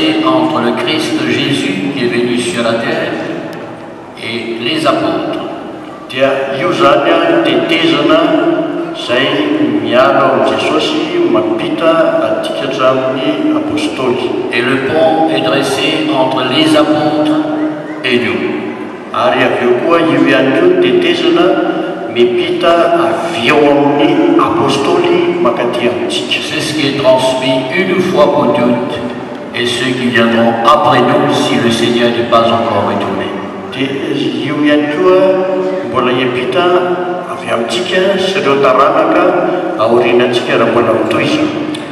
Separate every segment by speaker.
Speaker 1: dressé entre le Christ Jésus qui est venu sur la terre et les apôtres. Et le pont est dressé entre les apôtres et nous. C'est ce qui est transmis une fois pour toutes, et ceux qui viendront après nous si le Seigneur n'est pas encore retourné.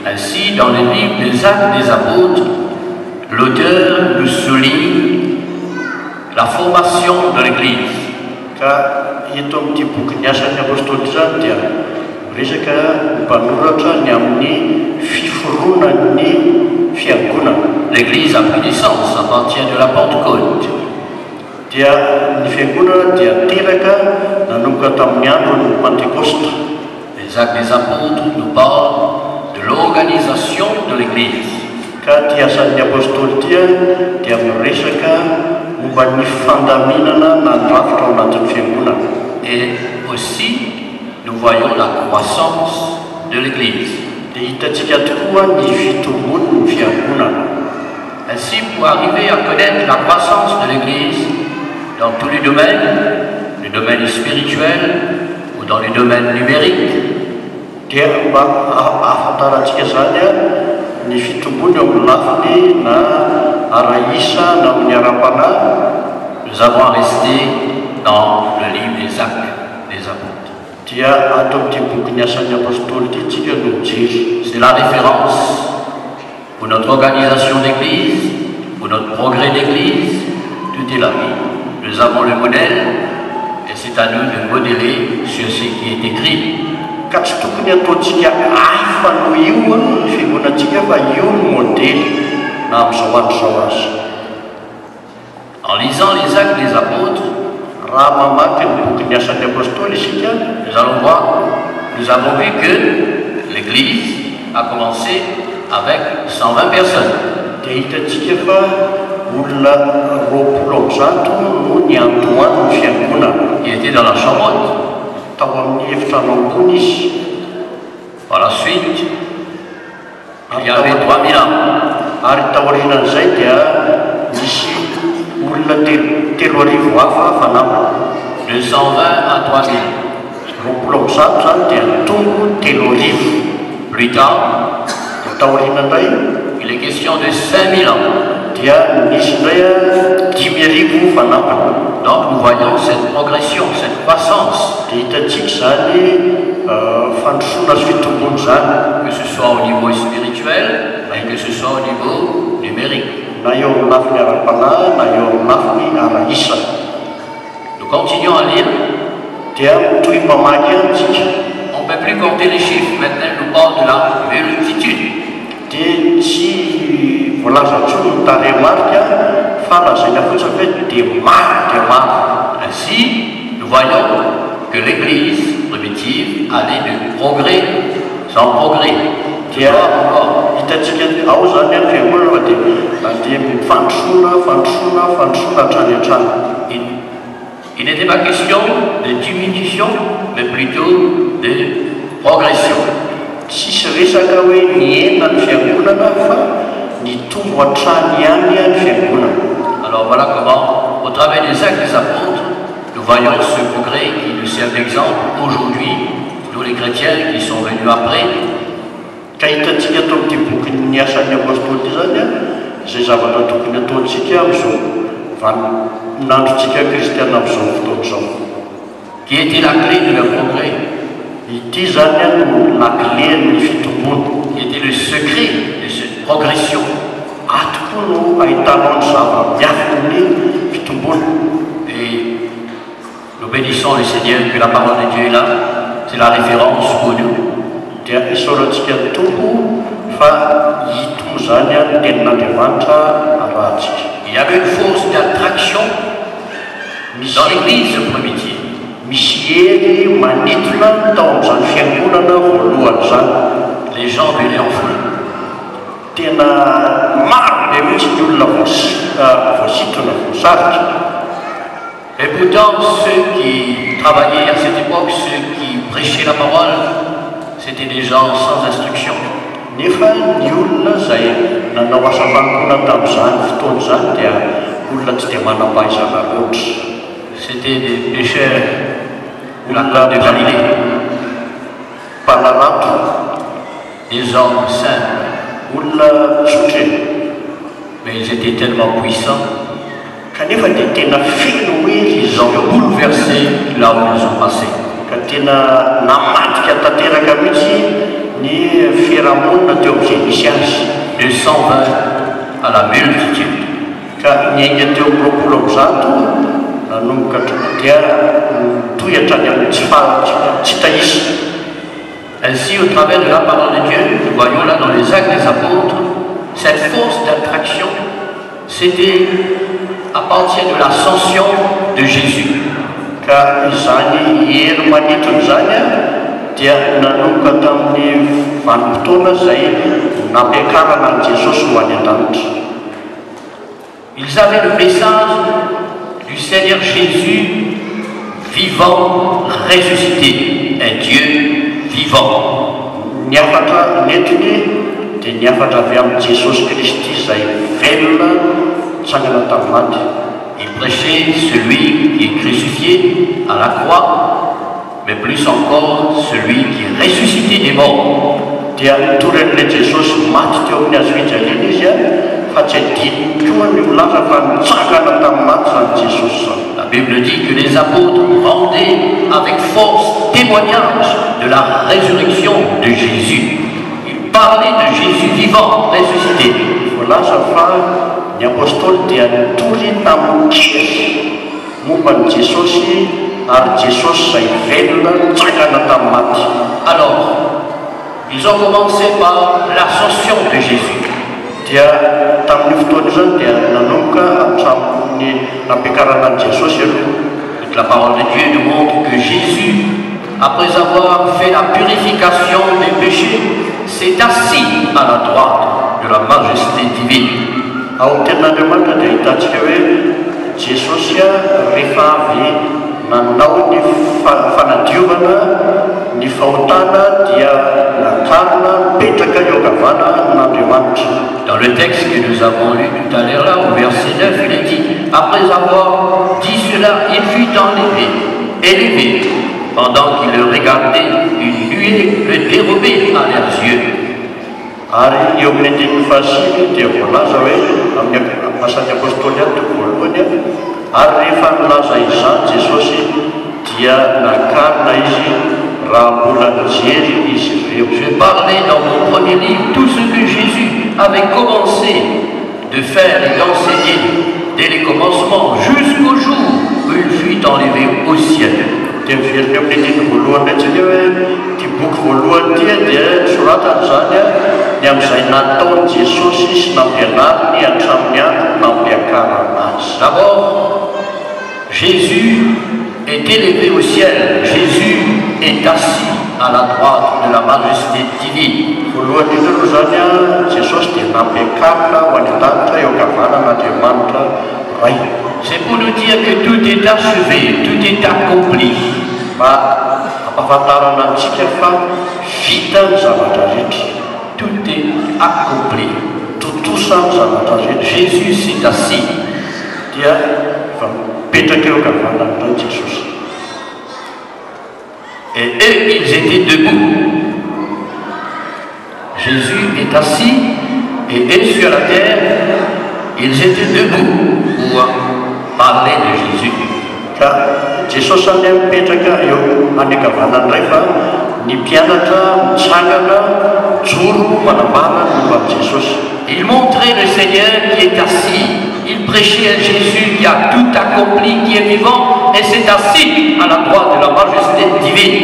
Speaker 1: Ainsi, dans le livre des Actes des Apôtres, l'auteur nous souligne la formation de l'Église. L'Église a pris naissance à partir de la Pentecôte. Les Actes des Apôtres nous parlent de l'organisation de l'Église. Et aussi, nous voyons la croissance de l'Église. Ainsi, pour arriver à connaître la croissance de l'Église dans tous les domaines, le domaine spirituel ou dans les domaines numériques, nous avons resté dans le livre des Actes des Apôtres. C'est la référence pour notre organisation d'église, pour notre progrès d'église, tout est là. Nous avons le modèle et c'est à nous de modeler sur ce qui est écrit. En lisant les Actes des Apôtres, nous avons vu que l'Église a commencé avec 120 personnes. Qui étaient dans la chambre haute. Par la suite, il y avait 3000 ans. 220 à 3000. Plus tard, il est question de 5000 ans. Donc nous voyons cette progression, cette croissance. Que ce soit au niveau spirituel et que ce soit au niveau numérique. Nous continuons à lire. On ne peut plus compter les chiffres. Maintenant, nous parlons de la multitude. Ainsi, nous voyons que l'Église primitive allait de progrès en progrès. Il n'était pas question de diminution, mais plutôt de progression. Alors voilà comment, au travers des Actes des Apôtres, nous voyons ce progrès qui nous sert d'exemple aujourd'hui, nous les chrétiens qui sont venus après. Qui était la clé de leur progrès? Qui était le secret de cette progression? Et nous bénissons le Seigneur que la parole de Dieu est là, c'est la référence pour nous. Il y avait une force d'attraction dans l'église primitive. Les gens venaient en foule. Et pourtant, ceux qui travaillaient à cette époque, ceux qui prêchaient la parole, c'était des gens sans instruction. C'était des pécheurs de la côte de Galilée, des hommes simples, mais ils étaient tellement puissants qu'ils ont bouleversé là où ils ont passé. De 120 à la multitude. Ainsi, au travers de la parole de Dieu, nous voyons là dans les actes des apôtres, cette force d'attraction, c'était à partir de l'ascension de Jésus. Ils avaient le message du Seigneur Jésus vivant, ressuscité, un Dieu vivant. Il prêchait celui qui est crucifié à la croix, mais plus encore celui qui est ressuscité des morts. La Bible dit que les apôtres rendaient avec force témoignage de la résurrection de Jésus. Ils parlaient de Jésus vivant, ressuscité. Alors, ils ont commencé par l'ascension de Jésus. La parole de Dieu nous montre que Jésus, après avoir fait la purification des péchés, s'est assis à la droite de la majesté divine. Dans le texte que nous avons lu tout à l'heure là, au verset 9, il est dit, après avoir dit cela, il fut élevé, pendant qu'il le regardait, une nuée le dérobait à leurs yeux. Je parlais dans mon premier livre tout ce que Jésus avait commencé de faire et d'enseigner dès les commencements jusqu'au jour où il fut enlevé au ciel. D'abord, Jésus est élevé au ciel. Jésus est assis à la droite de la majesté divine. C'est pour nous dire que tout est achevé, tout est accompli. Tout est accompli. Jésus s'est assis. Et eux, ils étaient debout. Jésus est assis et eux sur la terre, ils étaient debout pour parler de Jésus. Il montrait le Seigneur qui est assis. Il prêchait un Jésus qui a tout accompli, qui est vivant et s'est assis à la droite de la majesté divine.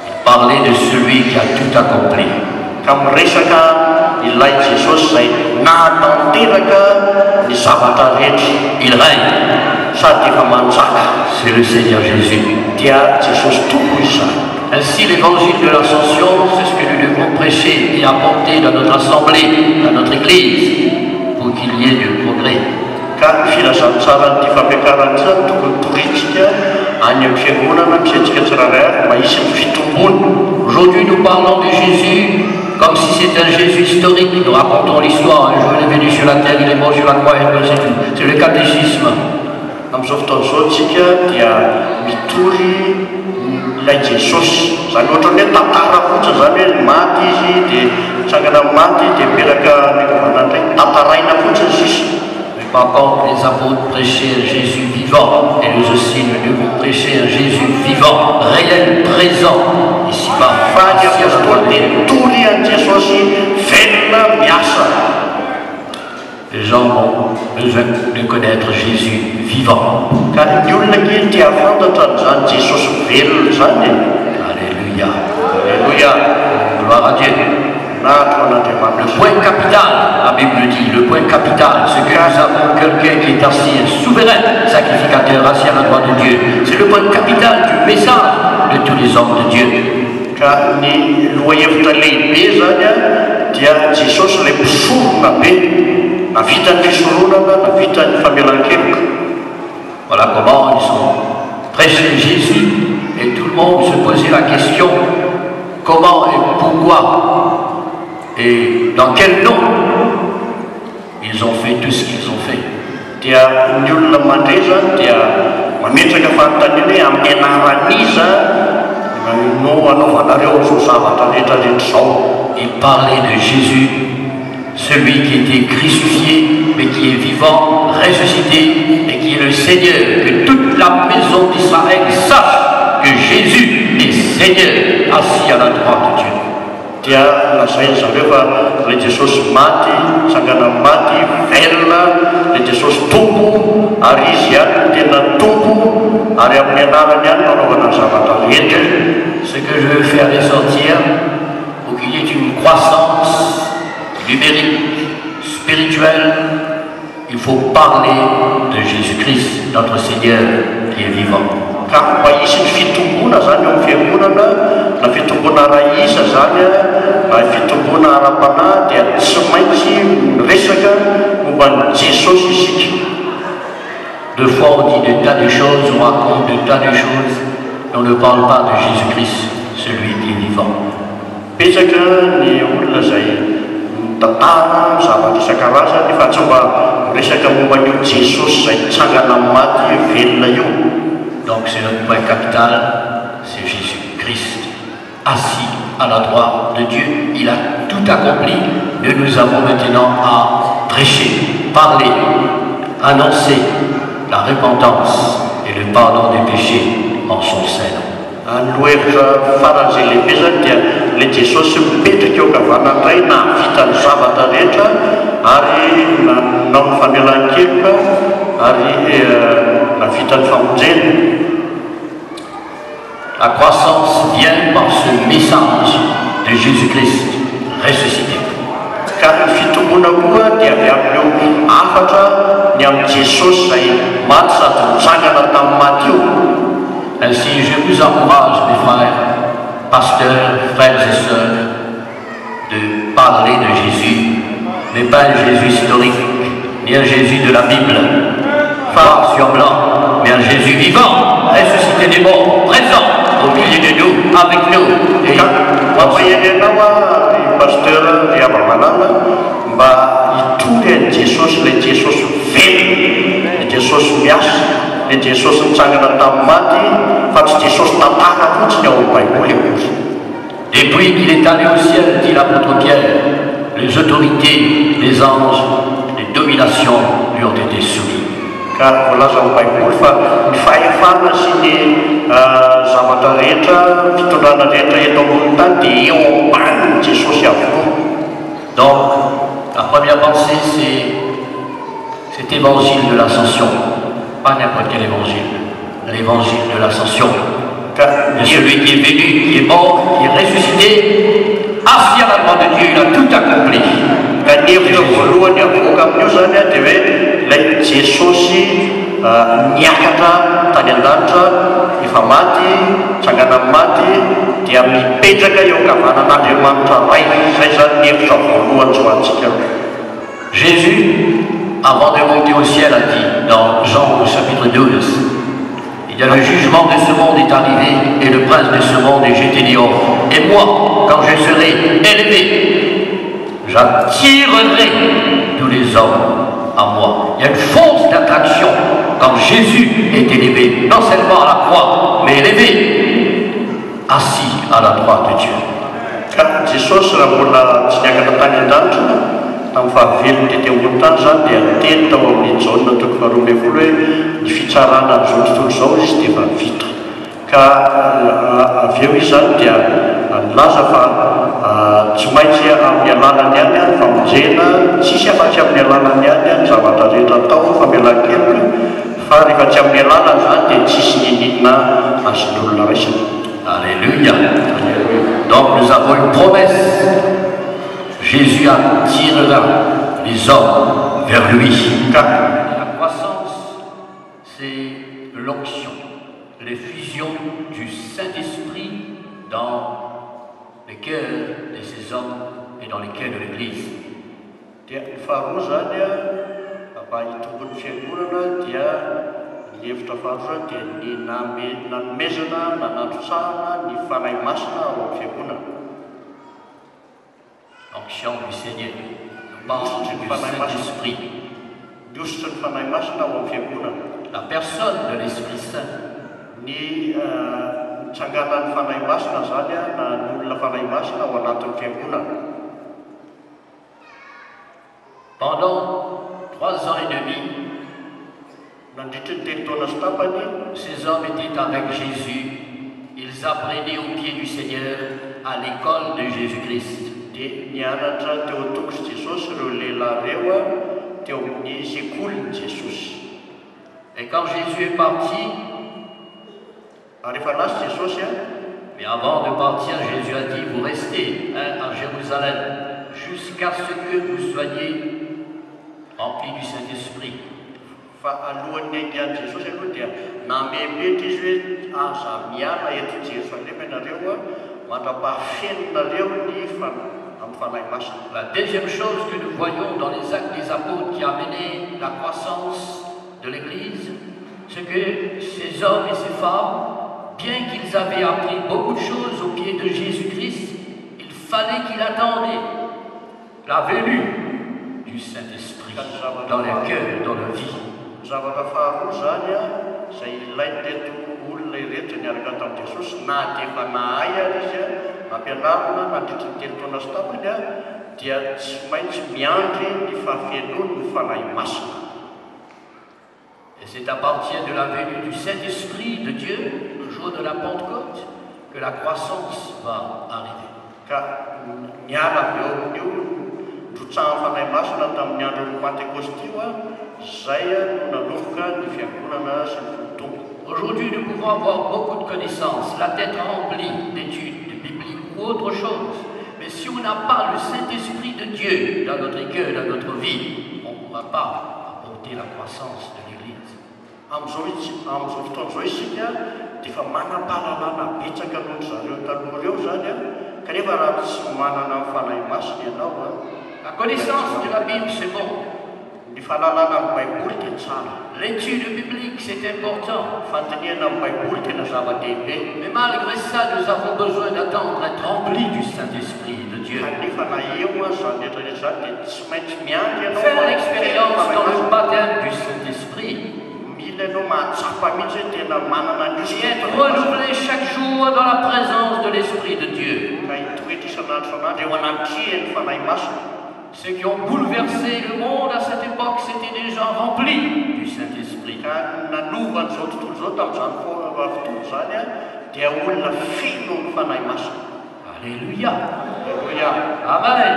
Speaker 1: Il parlait de celui qui a tout accompli. Il règne. C'est le Seigneur Jésus. Ainsi, l'évangile de l'Ascension, c'est ce que nous devons prêcher et apporter dans notre assemblée, dans notre église, pour qu'il y ait du progrès. Aujourd'hui, nous parlons de Jésus comme si c'était un Jésus historique. Nous racontons l'histoire. Un jour, il est venu sur la terre, il est mort sur la croix, et c'est tout. C'est le catéchisme. Mais par contre, les apôtres prêchaient un Jésus vivant. Et nous aussi, nous devons prêcher un Jésus vivant, réel, présent, ici-bas. Les gens ont besoin de connaître Jésus vivant. Alléluia. Alléluia. Gloire à Dieu. Le point capital, la Bible dit, le point capital, c'est que nous avons quelqu'un qui est assis, un souverain sacrificateur assis à la droite de Dieu. C'est le point capital du message de tous les hommes de Dieu. Voilà comment ils sont prêchés Jésus et tout le monde se posait la question comment et pourquoi et dans quel nom ils ont fait tout ce qu'ils ont fait. Il parlait de Jésus, celui qui était crucifié, mais qui est vivant, ressuscité, et qui est le Seigneur, que toute la maison d'Israël sache que Jésus est Seigneur, assis à la droite de Dieu. Ce que je veux faire ressortir, pour qu'il y ait une croissance numérique, spirituelle, il faut parler de Jésus-Christ, notre Seigneur, qui est vivant. Deux fois on dit de tas de choses, on raconte de tas de choses, et on ne parle pas de Jésus-Christ, celui qui est vivant. Donc c'est notre point capital, c'est Jésus-Christ, assis à la droite de Dieu. Il a tout accompli. Nous avons maintenant à prêcher, parler, annoncer la repentance et le pardon des péchés en son sein. La croissance vient par ce message de Jésus-Christ ressuscité. Ainsi, je vous encourage, mes frères, pasteurs, frères et sœurs, de parler de Jésus, mais pas un Jésus historique, ni un Jésus de la Bible, noir sur blanc, mais un Jésus vivant, ressuscité des morts, présent au milieu de nous, avec nous. Et depuis qu'il est allé au ciel, dit l'apôtre Pierre, les autorités, les anges, les dominations lui ont été soumises. Donc, la première pensée, c'est cet évangile de l'Ascension. Pas n'importe quel évangile. L'évangile de l'Ascension. De celui qui est venu, qui est mort, qui est ressuscité, assis à la droite de Dieu, il a tout accompli.
Speaker 2: niakatra tany an-danitra efa maty tsangana maty dia mipetraka eo ankavanan'Andriamanitra ray zay zany ny hevitra voalohany zoantsika.
Speaker 1: Jésus, avant de monter au ciel, a dit dans Jean au chapitre 12, il y a le jugement de ce monde est arrivé et le prince de ce monde est jeté dehors. Et moi, quand je serai élevé, j'attirerai tous les hommes à moi. Il y a une force d'attraction quand Jésus est élevé, non seulement à la croix, mais élevé, assis à la droite de Dieu.
Speaker 2: Ka Jesosy raha mbola tsy niakatra tany an-danitra tamin'ny fahavelony tety ambony tany zany dia teny tao amin'ny Jaona toko 12 hoe ny fitsarana n'izao tontolo izao izy dia efa vita. Ka avy eo izy zany dia nilaza fa tsy maintsy amin'ny alalany ihany ny famonjena, tsisy afa-tsy amin'ny alalany ihany ny zavatra rehetra atao famelan-keloka, fa rehefa tsy amin'ny alalany zany dia tsisy ninina azon'olona raisina.
Speaker 1: Alléluia. Donc nous avons une promesse. Jésus attirera les hommes vers lui. Car la croissance, c'est l'onction, l'effusion du Saint-Esprit dans les cœurs de ces hommes et dans les cœurs de l'Église.
Speaker 2: Dia ny faharoa zany mba hitombo ny fiangonana dia ny hevitra faharoa dia ny nanomezana nanatosahana ny fanahy masina ao amin'ny fiangonana.
Speaker 1: L'onction du Seigneur, nous parlons du Saint-Esprit.
Speaker 2: Diositra ny fanahy masina ao amin'ny fiangonana.
Speaker 1: La personne de l'Esprit Saint.
Speaker 2: Ny mitsanganan'ny fanahy masina zany na ny olona fanahy masina ao anatin'ny fiangonana.
Speaker 1: Pendant 3 ans et demi,
Speaker 2: ces
Speaker 1: hommes étaient avec Jésus. Ils apprenaient au pied du Seigneur à l'école de Jésus-Christ. Et quand Jésus est parti, mais avant de partir, Jésus a dit, vous restez à Jérusalem jusqu'à ce que vous soyez remplis du Saint-Esprit. La deuxième chose que nous voyons dans les actes des apôtres qui a mené la croissance de l'Église, c'est que ces hommes et ces femmes, bien qu'ils avaient appris beaucoup de choses au pied de Jésus-Christ, il fallait qu'ils attendaient la venue du Saint-Esprit dans leur cœur, dans leur vie. Et c'est à partir de la venue du Saint-Esprit de Dieu, le jour de la Pentecôte, que la croissance va arriver. Aujourd'hui, nous pouvons avoir beaucoup de connaissances, la tête remplie d'études bibliques ou autre chose. Mais si on n'a pas le Saint-Esprit de Dieu dans notre cœur, dans notre vie, on ne pourra pas apporter la croissance de l'Église. La connaissance de la Bible, c'est bon. L'étude biblique, c'est important. Mais malgré ça, nous avons besoin d'attendre d'être remplis du Saint-Esprit de Dieu. Faire l'expérience dans le baptême du Saint-Esprit. Et être renouvelé chaque jour dans la présence de l'Esprit de Dieu. Ceux qui ont bouleversé le monde à cette époque, c'était des gens remplis du Saint-Esprit. Alléluia. Amen.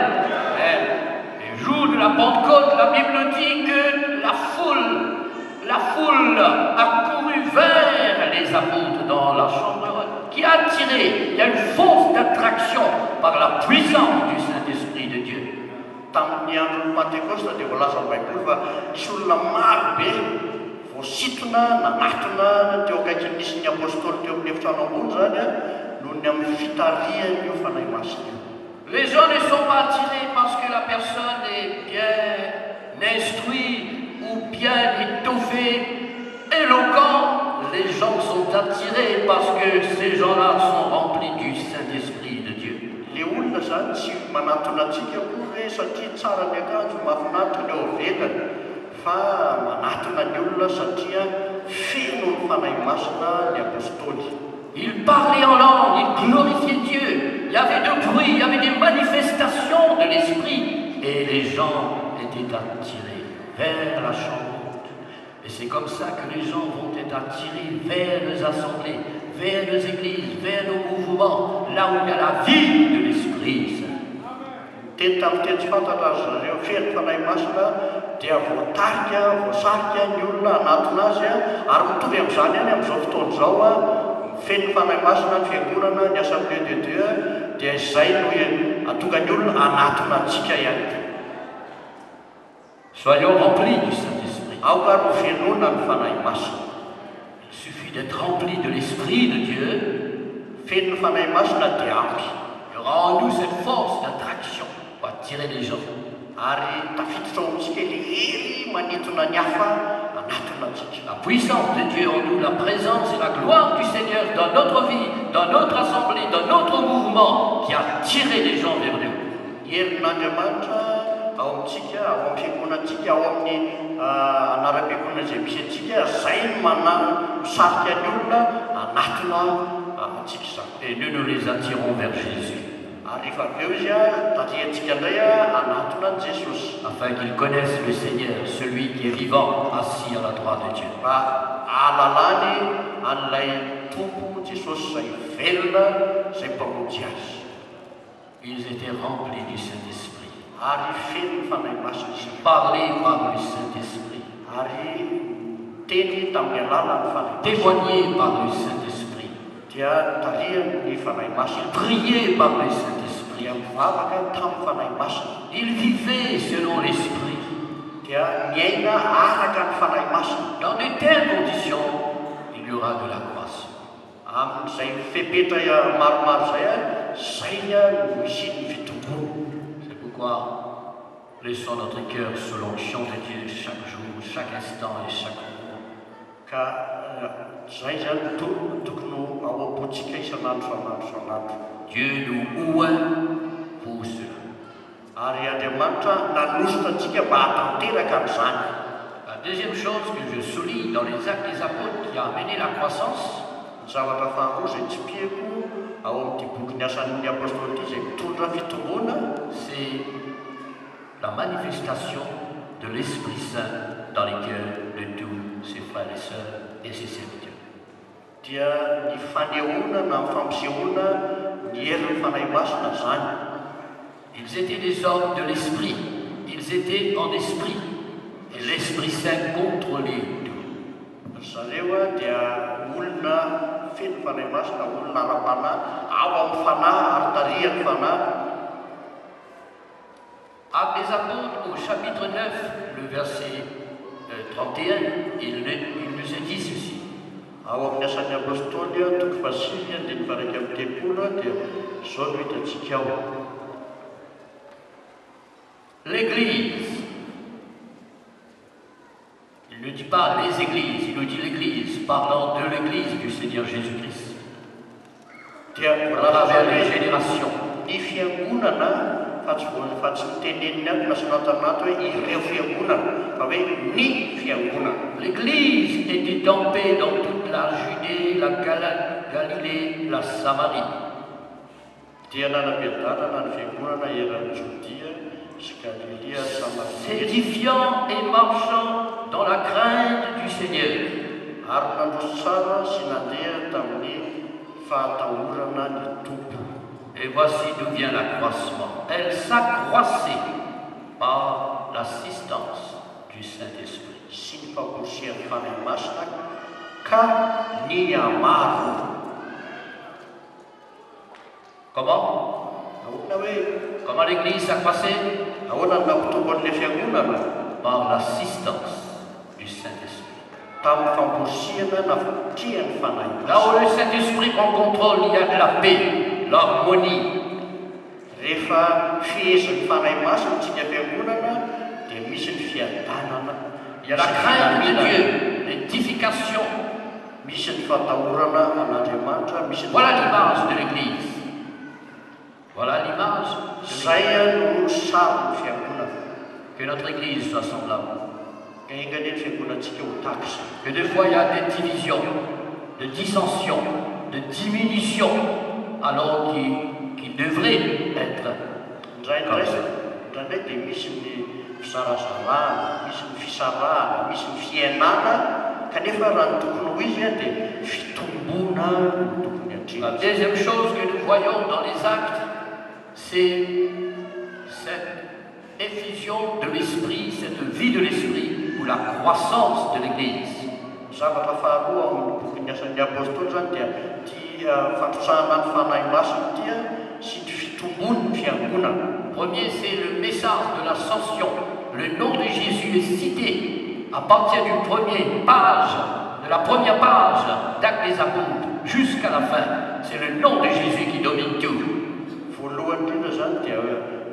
Speaker 1: Le jour de la Pentecôte, la Bible dit que la foule a couru vers les apôtres dans la chambre qui a attiré. Il y a une force d'attraction par la puissance du Saint-Esprit de Dieu.
Speaker 2: voasitona nanatona teo akaiky nisy ny apôstôly teo amin'ny efitrano ambony zany a noho ny amin'ny fitariany io fanahy masina.
Speaker 1: Les gens ne sont pas attirés parce que la personne est bien instruite ou bien étoffée, éloquent. Les gens sont attirés parce que ces gens-là sont remplis du Saint-Esprit de Dieu.
Speaker 2: Le olona zany tsy manatona antsika koa hoe satria tsara ny akanjo mahafinaritra ny eo avelany, fa manatona ny olona satria feno ny fanahy masina ny apôstôly.
Speaker 1: Il parlait en langue, il glorifiait Dieu. Il y avait du bruit, il y avait des manifestations de l'Esprit. Et les gens étaient attirés vers la chambre. Et c'est comme ça que les gens vont être attirés vers les assemblées, vers les églises, vers nos mouvements, là où il y a la vie de l'Esprit.
Speaker 2: Teny tamin'ny teny tsy fantatra azy zareo feno fanahy masina dia voatarika voasarika ny olona anatona azy ary mitovy amin'izany any amin'izao fotoana izao a feno fanahy masina ny fiangonana ny assemblée de Dieu dia izay no atonga ny olona anatona antsika ihany.
Speaker 1: Soyons remplis du Saint-Esprit.
Speaker 2: Aoka no fenona ny fanahy masina.
Speaker 1: Il suffit d'être rempli de l'Esprit de Dieu.
Speaker 2: Feno ny fanahy masina dia ampy.
Speaker 1: Il y aura en nous cette force d'attraction pour attirer les gens.
Speaker 2: Ary tafiditra ao amintsika le hery manintona ny hafa anatona antsika.
Speaker 1: La puissance de Dieu en nous, la présence et la gloire du Seigneur dans notre vie, dans notre assemblée, dans notre mouvement, qui a tiré les gens vers nous.
Speaker 2: Herin'Andriamanitra ao amintsika, ao amin'ny fiangonantsika, ao amin'ny anara-piangonana izay misy antsika, zay no misarika ny olona anatona antsika izany.
Speaker 1: Et nous nous les attirons vers Jésus.
Speaker 2: Rehefa avy eo izy a tariantsika indray anatona ny Jesosy.
Speaker 1: Afin qu'ils connaissent le Seigneur, celui qui est vivant, assis à la droite de Dieu.
Speaker 2: Mba ahalalany an'ilay tompo Jesosy izay velona izay mpamonjy azy.
Speaker 1: Ils étaient remplis du Saint-Esprit.
Speaker 2: Ary feno ny fanahy masina izy.
Speaker 1: Parlés par le Saint-Esprit.
Speaker 2: Ary teny tamin'ny alalan'ny fanahy masina.
Speaker 1: Témoignés par le Saint-Esprit.
Speaker 2: Dia tariany fanahy masina.
Speaker 1: Priés par le Saint-Esprit.
Speaker 2: Dia mivavaka tamin'ny fanahy masina.
Speaker 1: Ils vivaient selon l'Esprit.
Speaker 2: Dia miaina araka ny fanahy masina.
Speaker 1: Dans de telles conditions, il y aura de la croissance.
Speaker 2: Amin'izay fepetra maromaro zay no misy ny fitombona.
Speaker 1: C'est pourquoi laissons notre cœur sous l'onction de Dieu chaque jour, chaque instant et chaque moment.
Speaker 2: Ka zay zany tokony ao am-pontsika isan'andro isan'andro.
Speaker 1: Dieu nous oint pour cela.
Speaker 2: Ary Andriamanitra nanositra antsika mba hatanteraka amin'izany.
Speaker 1: La deuxième chose que je souligne dans les actes des apôtres qui a amené la croissance,
Speaker 2: zavatra faharoa izay tsy pieko ao amin'ity boky asan'ny apôstôly ity izay mitondra fitombona,
Speaker 1: c'est la manifestation de l'Esprit Saint dans les cœurs de tous ses frères et sœurs et ses serviteurs.
Speaker 2: Dia ny fanehoana na ny fampisehoana ny herin'ny fanahy masina zany.
Speaker 1: Ils étaient des hommes de l'Esprit, ils étaient en esprit, et l'Esprit Saint contrôlait tout.
Speaker 2: Zareo dia olona feno fanahy masina, olona ara-panahy, ao amin'ny fanahy ary tarihan'ny fanahy.
Speaker 1: Actes des apôtres au chapitre 9, le verset 31, il nous est dit ceci.
Speaker 2: Ao amin'ny asan'ny apôstôly toko fasiny andiny varaiky amin'ny telopolo dia izao no hitantsika ao.
Speaker 1: L'Église. Il ne dit pas les églises, il nous dit l'Église, parlant de l'Église du Seigneur Jésus-Christ. À travers les générations.
Speaker 2: Ny fiangonana fa tsy miteneniny aby na sanatanato hoe ireo fiangonana fa hoe ny fiangonana.
Speaker 1: L'Église était en paix dans toute la Judée, la Galilée, la Samarie.
Speaker 2: Dia nanam-piadanana ny fiangonana eran'ny Jodia sy Galilea, Samaria.
Speaker 1: S'édifiant et marchant dans la crainte du Seigneur.
Speaker 2: Ary nandroso tsara sy nandeha tamin'ny fahatahorana ny tompo.
Speaker 1: Et voici d'où vient l'accroissement. Elle s'accroissait par l'assistance du Saint-Esprit.
Speaker 2: Sy ny famporosian'ny fanahy masina ka ny amaro.
Speaker 1: Comment? Comment l'Église s'accroissait?
Speaker 2: Ahoana ny nampitombo an'ilay fiangonana?
Speaker 1: Par l'assistance du Saint-Esprit.
Speaker 2: tamin'ny famporisiana na tiany fanahy.
Speaker 1: Là où le Saint-Esprit prend contrôle, il y a de la paix, l'harmonie.
Speaker 2: Rehefa fihezan'ny fanahy masina tsika fiangonana dia misy ny fiadanana.
Speaker 1: Il y a la crainte de Dieu, l'édification.
Speaker 2: Misy ny fatahorana an'Andriamanitra, misy ny
Speaker 1: Voilà l'image de l'Église. Voilà l'image
Speaker 2: zay no sary ny fiangonana.
Speaker 1: que notre Église soit semblable.
Speaker 2: Ka engany ny fiangonantsika ho tahaka izay.
Speaker 1: Que des fois il y a des divisions, de dissensions, de diminutions, alors qui devraient être comme ça.
Speaker 2: Indraindray dia misy ny fisarazarana, misy ny fisarahana, misy ny fiainana, kanefa raha ny tokony ho izy dia fitombona no tokony
Speaker 1: La
Speaker 2: hatrehitra.
Speaker 1: deuxième chose que nous voyons dans les actes, c'est cette effusion de l'esprit, cette vie de l'esprit, ou la croissance de l'Église.
Speaker 2: Zavatra faharoa amin'ny boky asan'ny apôstôly zany dia fatrosahana ny fanahy masina dia sy ny fitombony ny fiangonana.
Speaker 1: Premier, c'est le message de l'ascension. Le nom de Jésus est cité à partir du premier page, de la première page d'Actes des Apôtres jusqu'à la fin. C'est le nom de Jésus qui domine tout.
Speaker 2: Voalohany indrindra zany dia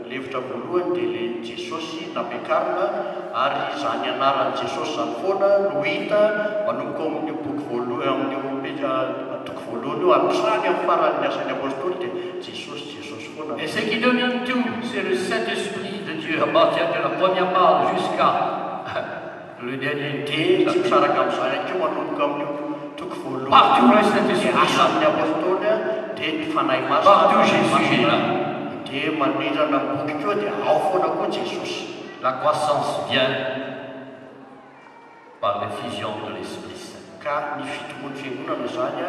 Speaker 2: levitra voalohany dia le Jesosy nampiakarina ary izany anaran'i Jesosy zany foana no hita manomboka amin'ny boky voalohany amin'ny toko voalohany io hatrany amin'ny faran'ny asan'ny apôstôly dia Jesosy foana.
Speaker 1: Et ce qui domine tout, c'est le Saint-Esprit de Dieu à partir de la première page jusqu'à le dernier.
Speaker 2: Dia tsy misaraka amin'izany ihany koa manomboka amin'ny toko voalohany.
Speaker 1: Partout le Saint-Esprit.
Speaker 2: Asan'ny apôstôly dia ny fanahy masina.
Speaker 1: Partout Jésus est là.
Speaker 2: Dia manirana boky koa dia ao foana koa Jesosy.
Speaker 1: La croissance vient par l'effusion de l'Esprit Saint.
Speaker 2: Ka ny fitombony fiangonana zany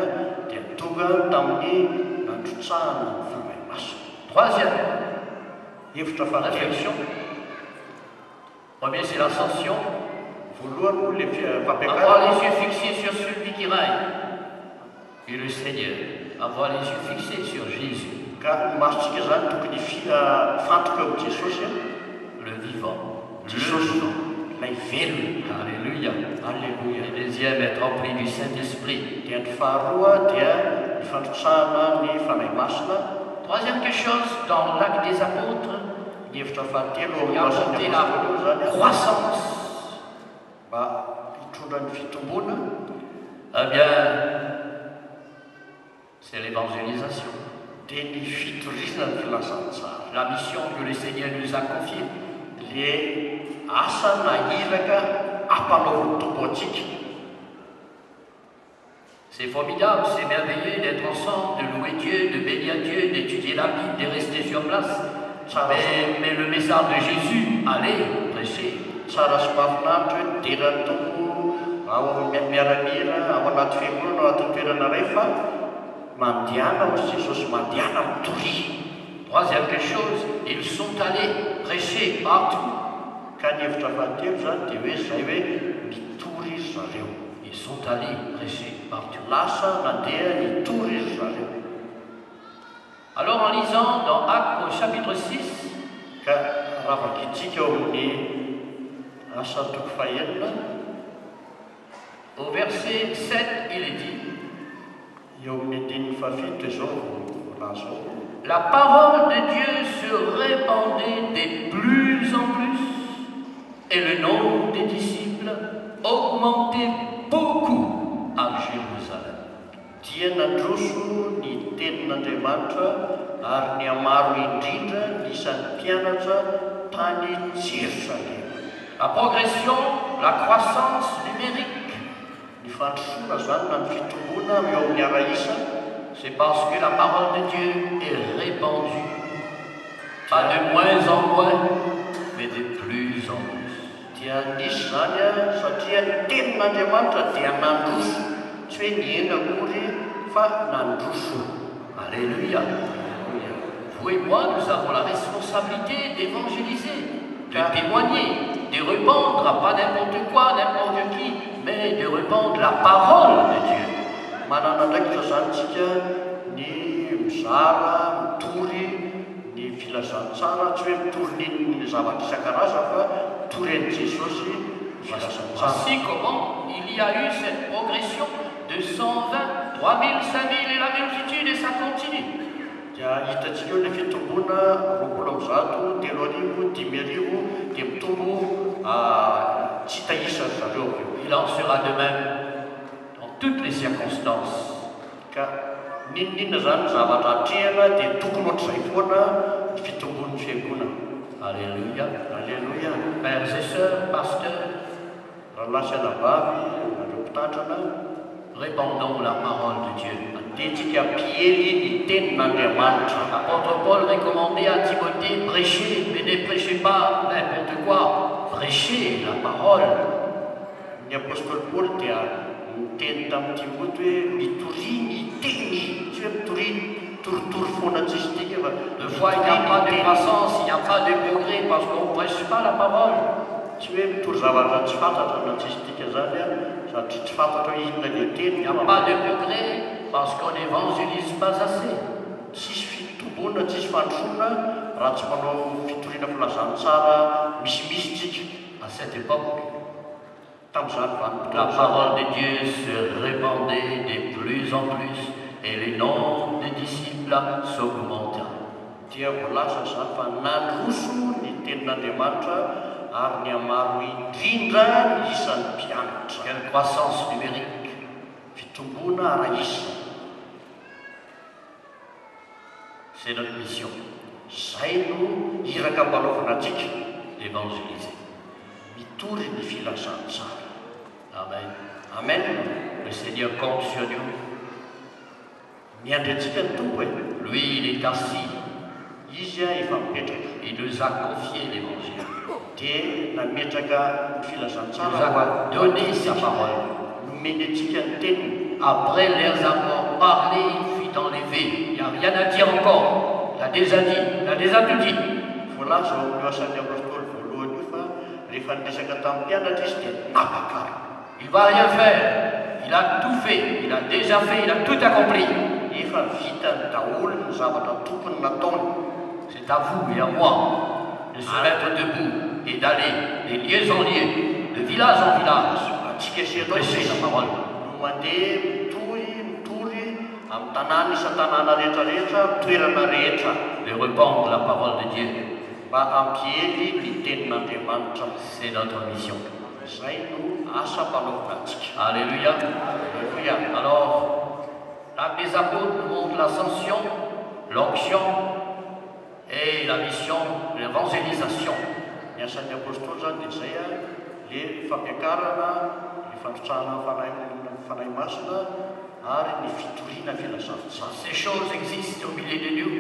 Speaker 2: dia tonga tamin'ny nantrotsahana ny fanahy masina.
Speaker 1: Troisième
Speaker 2: Hevitra fahakelatra.
Speaker 1: réflexion. Premier, c'est l'ascension.
Speaker 2: Voalohany moa le
Speaker 1: Avoir
Speaker 2: fampiakarana.
Speaker 1: les yeux fixés sur celui qui règne. Et le Seigneur. Avoir les yeux fixés sur Jésus,
Speaker 2: Ka ny masontsika zany tokony fantoka amin'ny Jesosy
Speaker 1: le vivant.
Speaker 2: Jesosy ilay velona.
Speaker 1: Alléluia.
Speaker 2: Alleluia.
Speaker 1: Le deuxième, être rempli du Saint-Esprit.
Speaker 2: Dia ny faharoa dia ny fantrotsahana ny fanahy masina.
Speaker 1: Troisième quelque chose, dans l'acte des apôtres,
Speaker 2: Ny hevitra fahatelo
Speaker 1: il y
Speaker 2: amin'ny
Speaker 1: a
Speaker 2: asan'ny
Speaker 1: apporté
Speaker 2: apôstôly
Speaker 1: la
Speaker 2: zany
Speaker 1: croissance.
Speaker 2: mba hitondra ny fitombona.
Speaker 1: Eh bien, c'est l'évangélisation.
Speaker 2: Dia ny fitorizana ny filazantsara.
Speaker 1: La mission que le Seigneur nous a confiée.
Speaker 2: Le asa nahiraka ampanaoviny tombo antsika.
Speaker 1: C'est formidable, c'est merveilleux d'être ensemble, de louer Dieu, de bénir Dieu, d'étudier la Bible, de rester sur place. Mais le message de Jésus, allez, prêchez.
Speaker 2: Tsara sy mahafinaritra hoe niderany tompo ao miaramira ao anaty fiangonana ao anaty toerana iray fa mandehana hozy Jesosy mandehana mitory.
Speaker 1: Troisième quelque chose, ils sont allés prêcher partout.
Speaker 2: Ka ny hevitra fahatelo zany dia hoe zay hoe nitory izy zareo.
Speaker 1: Ils sont allés prêcher partout.
Speaker 2: Lasa nandeha nitory izy zareo.
Speaker 1: Alors en lisant dans Actes au chapitre 6,
Speaker 2: Ka raha vakitsika ao amin'ny asa toko fahaenina
Speaker 1: au verset 7, il est dit,
Speaker 2: eo amin'ny andininy fafito izao volaza ao.
Speaker 1: la parole de Dieu se répandait de plus en plus et le nombre des disciples augmentait beaucoup à Jérusalem.
Speaker 2: Dia nandroso ny tenin'Andriamanitra ary ny amaro indrindra ny isan'ny mpianatra tany Jerusalema.
Speaker 1: La progression, la croissance numérique,
Speaker 2: Ny fandrosoana zany na ny fitombona eo amin'ny araisa
Speaker 1: c'est parce que la parole de Dieu est répandue, pas de moins en moins, mais de plus en plus.
Speaker 2: dia nisy zany satria ny tenin'Andriamanitra dia nandroso, tsy hoe ny ena akory fa nandroso.
Speaker 1: Alléluia. Vous et moi, nous avons la responsabilité d'évangéliser, de témoigner, de répandre à pas n'importe quoi, n'importe qui, mais de répandre la parole de Dieu.
Speaker 2: Manana ndraikitra zany tsika ny mizara, mitory ny filazantsara, tsy hoe mitory ny zavatra isan-karazany fa mitory an'i Jesosy
Speaker 1: Voici comment il y a eu cette progression de 120, 3000, 5000 et la multitude, et ça continue.
Speaker 2: dia hitantsika eo ilay fitombona roapolo amby zato, 3 000, 5 000, dia mitombo tsy tahisa zareo.
Speaker 1: Il en sera de même dans toutes les circonstances.
Speaker 2: Ka ninona zany zavatra atrehana dia tokony ohatr'izay foana ny fitombon'ny fiangonana.
Speaker 1: Alléluia.
Speaker 2: Alléluia.
Speaker 1: Frères et sœurs, pasteurs,
Speaker 2: rahalahy sy anavavy, nareo mpitandrana,
Speaker 1: répandons la parole de Dieu.
Speaker 2: Andehantsika ampiely ny tenin'Andriamanitra.
Speaker 1: L'apôtre Paul recommandait à Timothée, prêchez, mais ne prêchez pas n'importe quoi. Prêchez la parole.
Speaker 2: Ny apôstôly Paoly dia miteny tamin'ny Timothée hoe mitoriany teny, tsy hoe mitoriany toritory foana tsisy tika fa
Speaker 1: Des fois, il n'y a pas de croissance, il n'y a pas de progrès parce qu'on ne prêche pas la parole.
Speaker 2: tsy hoe mitory zavatra tsy fantatra na tsisy tika zany a satria tsy fantatra hoe inona le teny.
Speaker 1: Il n'y a pas de progrès parce qu'on n'évangélise pas assez.
Speaker 2: Tsisy fitombona, tsisy fandrosoana raha tsy manao fitoriana filazany tsara misimisy tsika.
Speaker 1: À cette époque,
Speaker 2: Tamin'izany
Speaker 1: la
Speaker 2: vanim-potoana
Speaker 1: parole de Dieu se répandait de plus en plus et le nombre de disciples s'augmenta.
Speaker 2: dia voalaza zany fa nandroso ny tenin'Andriamanitra ary ny amaro indrindra ny isan'ny mpianatra.
Speaker 1: Quelle croissance numérique!
Speaker 2: Fitombona ara-isa.
Speaker 1: C'est notre mission
Speaker 2: Zay no iraka ambalaovana antsika
Speaker 1: d'évangéliser.
Speaker 2: mitory ny filazantsara.
Speaker 1: Amen.
Speaker 2: Amen.
Speaker 1: Le Seigneur compte sur nous.
Speaker 2: Miandry antsika ny tompo e.
Speaker 1: Lui, il est assis.
Speaker 2: Izy a efa mipetraka
Speaker 1: Il nous a confié l'évangile.
Speaker 2: dia nametraka ny
Speaker 1: Il nous
Speaker 2: filazantsara
Speaker 1: a donné sa parole.
Speaker 2: nomeny antsika ny teniny.
Speaker 1: Après leur avoir parlé, il fut enlevé. Il n'y a rien à dire encore. Il a déjà dit, il a déjà tout dit.
Speaker 2: Voalaza ao amin'ny asan'ny apôstôly voalohany io fa rehefa niresaka tamin'ny mpianatra izy dia napakara.
Speaker 1: Il ne va rien faire. Il a tout fait. Il a déjà fait. Il a tout accompli.
Speaker 2: Efa vita ny daholo ny zavatra tokony nataony.
Speaker 1: C'est à vous et à moi de se mettre debout et d'aller de lieu en lieu, de village en village,
Speaker 2: Antsika sy anao
Speaker 1: prêcher la parole.
Speaker 2: no mandeha mitory amin'ny tanàna isan-tanàna rehetrarehetra, toerana rehetra
Speaker 1: De répandre la parole de Dieu.
Speaker 2: mba ampiely ny tenin'Andriamanitra.
Speaker 1: C'est notre mission.
Speaker 2: Zay no asa mpanaovana antsika.
Speaker 1: Alléluia.
Speaker 2: Alléluia.
Speaker 1: Alors, l'acte des apôtres nous montre l'ascension, l'onction et la mission de l'évangélisation.
Speaker 2: Ny asan'ny apôstôly zany dia zay a le fampiakarana, ny fandrotsahana fanahy masina ary ny fitoriana filazantsara.
Speaker 1: Ces choses existent au milieu de nous.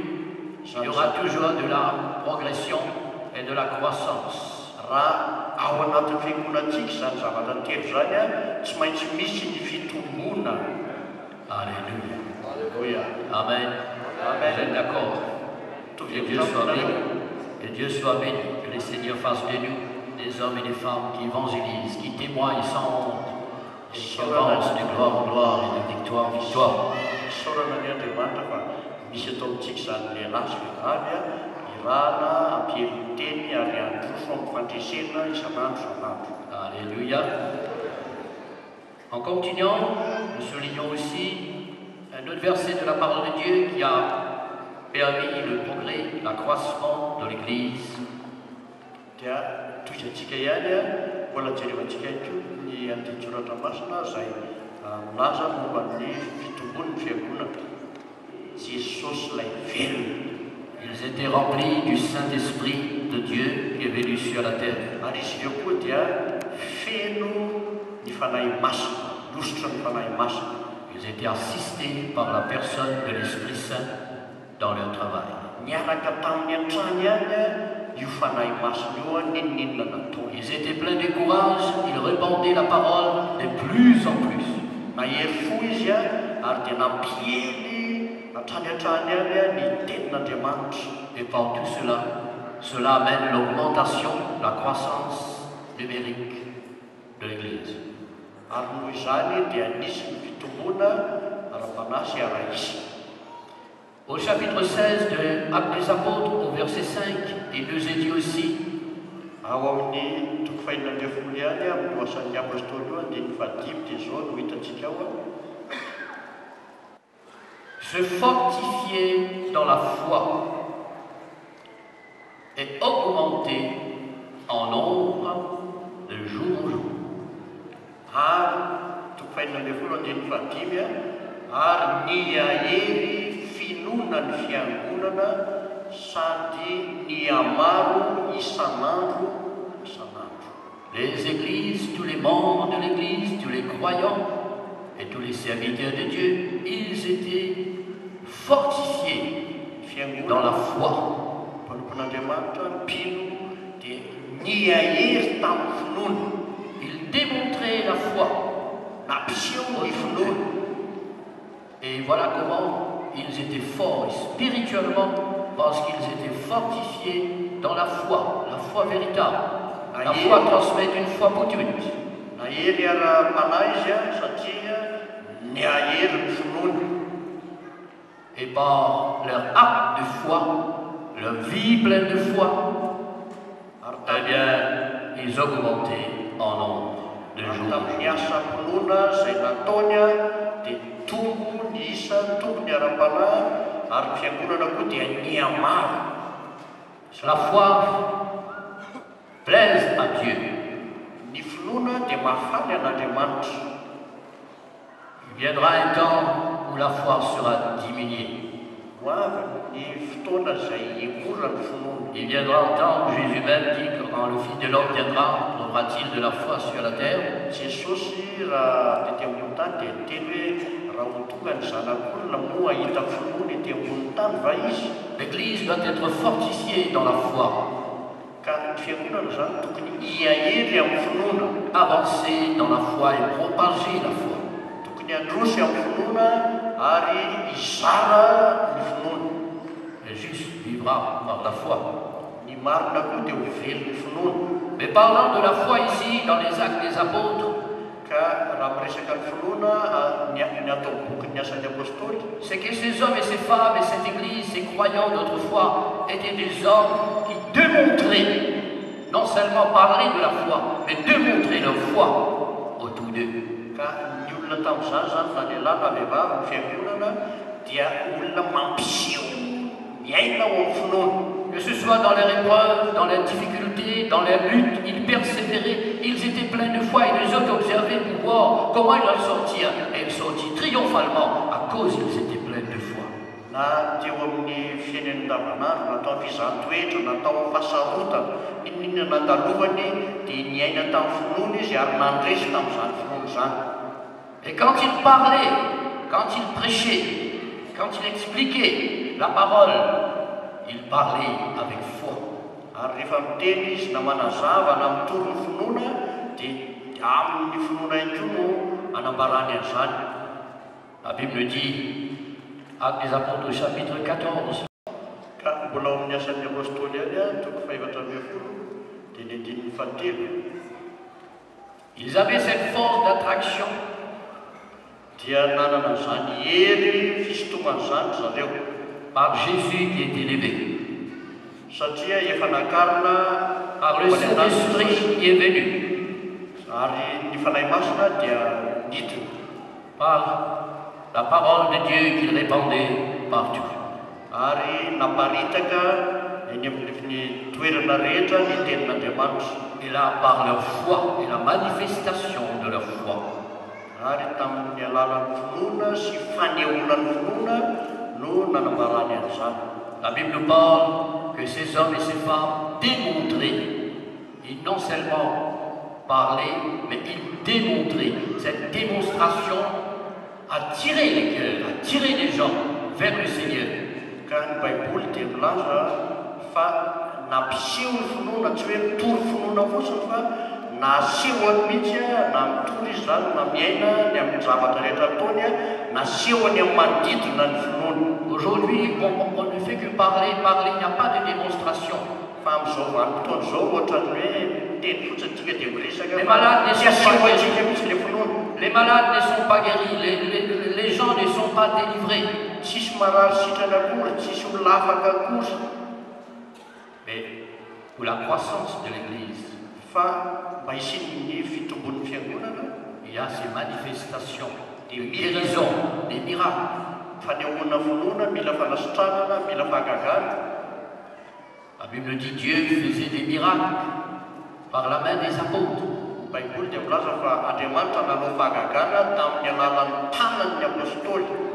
Speaker 1: Il y aura toujours de la progression et de la croissance.
Speaker 2: Raha ao anatin'ny fiangonantsika zany zavatra telo zany a tsy maintsy misy ny fitombona.
Speaker 1: Alléluia.
Speaker 2: Alléluia.
Speaker 1: Amen.
Speaker 2: Amen.
Speaker 1: Vous êtes d'accord? Que Dieu soit béni. Que Dieu soit béni. Que le Seigneur fasse de nous des hommes et des femmes qui évangélisent, qui témoignent sans honte, et qui avancent de gloire en gloire et de victoire en victoire.
Speaker 2: Saorana ny Andriamanitra fa misy atao amintsika zany lehilahy sy vehivavy a irana ampiely teny ary androso amin'ny fandresena isan'andro.
Speaker 1: Alléluia. En continuant, nous soulignons aussi un autre verset de la parole de Dieu qui a permis le progrès, l'accroissement de l'Église.
Speaker 2: Dia toizantsika ihany a mbola jerevantsika ito ny andin-tsoratra masina zay milaza momba ny fitombon'ny fiangonana. Jesosy lay velona.
Speaker 1: Ils étaient remplis du Saint-Esprit de Dieu qui est venu sur la terre.
Speaker 2: Ary izy ireo koa dia feno ny fanahy masina, nositra ny fanahy masina.
Speaker 1: Ils étaient assistés par la personne de l'Esprit Saint dans leur travail.
Speaker 2: Niaraka tamin'ny an-trany ihany a io fanahy masina io a ninninona natao.
Speaker 1: Ils étaient pleins de courage, ils répandaient la parole de plus en plus.
Speaker 2: Nahery fo izy a ary dia nampiely hatrany an-trany ihany a ny tenin'Andriamanitra.
Speaker 1: Et par tout cela, cela amène l'augmentation, la croissance numérique de l'Église.
Speaker 2: Ary noho izany dia nisy ny fitombona ara-panahy sy ara-isa.
Speaker 1: Au chapitre 16 de Actes des Apôtres, au verset 5, il nous est dit aussi,
Speaker 2: ao amin'ny toko fahinany folo ihany amin'ny oasan'ny apôstôly io andiny fadimy dia zao no hitantsika ao a
Speaker 1: se fortifier dans la foi et augmenter en nombre de jour en jour.
Speaker 2: Ary toko fahinany folo andiny fadimy ary ny ahery finonany fiangonana sady ny amaro isan'andro.
Speaker 1: Les églises, tous les membres de l'église, tous les croyants et tous les serviteurs de Dieu, ils étaient fortifiés dans la foi. Ils démontraient la foi. Et voilà comment ils étaient forts spirituellement, parce qu'ils étaient fortifiés dans la foi véritable. La foi transmet une foi pour toutes. Et par leur acte de foi, leur vie pleine de foi, eh bien, ils augmentaient en nombre de jours. La foi plaise à Dieu. Il viendra un temps où la foi sera diminuée. Il viendra un temps où Jésus même dit que quand le Fils de l'homme viendra, trouvera-t-il de la foi sur la terre? L'Église doit être fortifiée dans la foi. Avancer dans la foi et propager la foi. Le juste vivra par la foi. Mais parlant de la foi ici, dans les actes des apôtres, c'est que ces hommes et ces femmes et cette église, ces croyants d'autrefois, étaient des hommes qui démontraient, non seulement parler de la foi, mais démontrer leur foi autour d'eux. Que ce soit dans les épreuves, dans les difficultés, dans les luttes, ils persévéraient, ils étaient pleins de foi et les autres observaient pour voir comment ils en sortirent. Et ils sortirent triomphalement à cause qu'ils étaient pleins de foi. Et quand ils parlaient, quand ils prêchaient, quand ils expliquaient la parole, ils parlaient avec foi. La Bible dit, Actes des Apôtres, chapitre 14. Ils avaient cette force d'attraction. Par Jésus qui est élevé. Par le Saint-Esprit qui est venu. Par la parole de Dieu qu'il répandait partout. Et là, par leur foi et la manifestation de leur foi. La Bible parle que ces hommes et ces femmes démontraient, ils non seulement parlaient, mais ils démontraient. Cette démonstration attirait les cœurs, attirait les gens vers le Seigneur. Aujourd'hui, on ne fait que parler, il n'y a pas de démonstration. Les malades ne sont pas guéris, les gens ne sont pas délivrés. Mais pour la croissance de l'Église. Il y a ces manifestations, des guérisons, des miracles. La Bible dit Dieu faisait des miracles par la main des apôtres.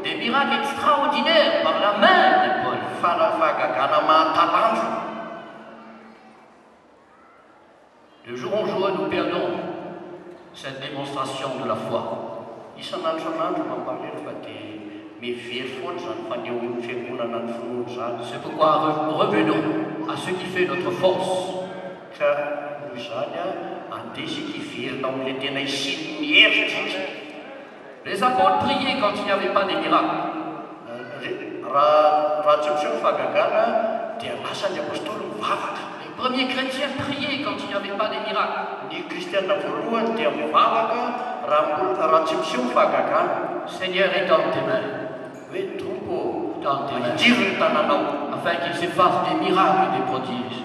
Speaker 1: Des miracles extraordinaires par la main de Paul. De jour en jour, nous perdons cette démonstration de la foi. C'est pourquoi revenons à ce qui fait notre force. Les apôtres priaient quand il n'y avait pas de miracles. Les premiers chrétiens priaient quand il n'y avait pas de miracles. Seigneur est dans tes mains. Dans tes mains. Afin qu'il se fasse des miracles et des prodiges.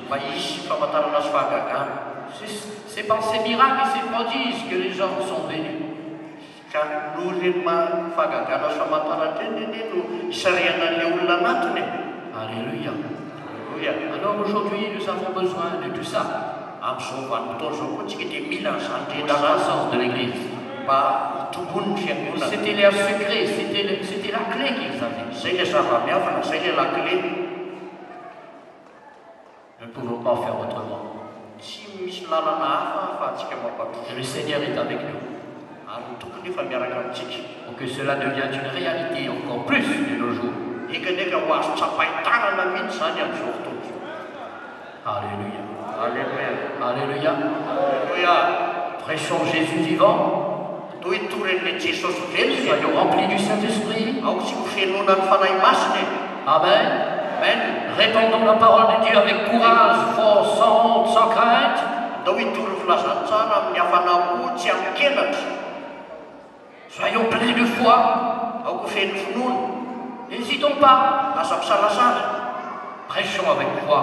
Speaker 1: C'est par ces miracles et ces prodiges que les gens sont venus. Alléluia. Alors aujourd'hui, nous avons besoin de tout ça. Pour la croissance de l'Église. C'était leur secret, c'était la clé qu'ils avaient. Nous ne pouvons pas faire autrement. Et le Seigneur est avec nous. Pour que cela devienne une réalité encore plus de nos jours. Alléluia. Alléluia. Alléluia. Prêchons Jésus vivant. Soyons remplis du Saint-Esprit. Amen. Amen. Répandons la parole de Dieu avec courage, force, sans honte, sans crainte. Soyons pleins de foi. N'hésitons pas. Prêchons avec foi.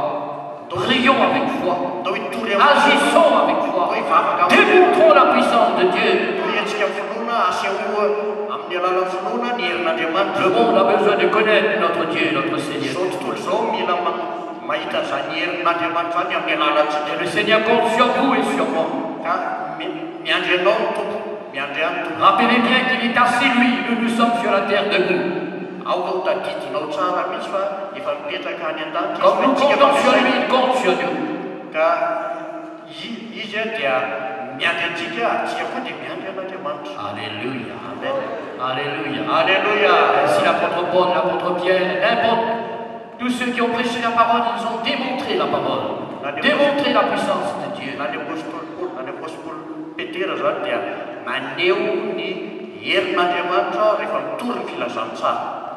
Speaker 1: Prions avec foi. Agissons avec foi. Démontrons la puissance de Dieu. Le monde a besoin de connaître notre Dieu, notre Seigneur. Et le Seigneur compte sur vous et sur moi. Rappelez bien qu'il est assis lui, nous sommes sur la terre debout. Comme nous comptons sur lui, il compte sur nous. Alléluia. Alléluia. Alléluia. Ainsi l'apôtre Paul, l'apôtre Pierre, n'importe, tous ceux qui ont prêché la parole, ils ont démontré la parole, démontré la puissance de Dieu.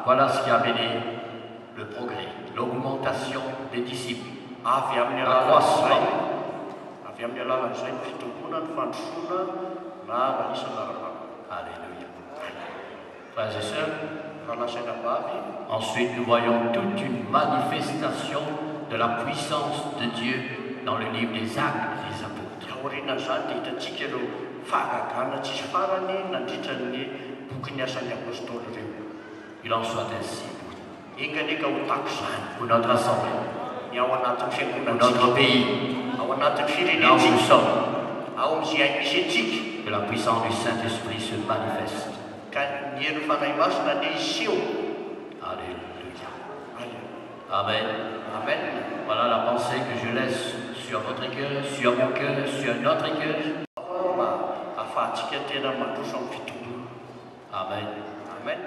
Speaker 1: Voilà ce qui a amené le progrès, l'augmentation des disciples, l'accroissement. Alléluia. Frères et sœurs, ensuite nous voyons toute une manifestation de la puissance de Dieu dans le livre des Actes des Apôtres. Il en soit ainsi pour notre assemblée, pour notre pays, là où nous sommes, que la puissance du Saint-Esprit se manifeste. Alléluia. Amen. Amen. Voilà la pensée que je laisse sur votre cœur, sur mon cœur, sur notre cœur. Amen. Amen.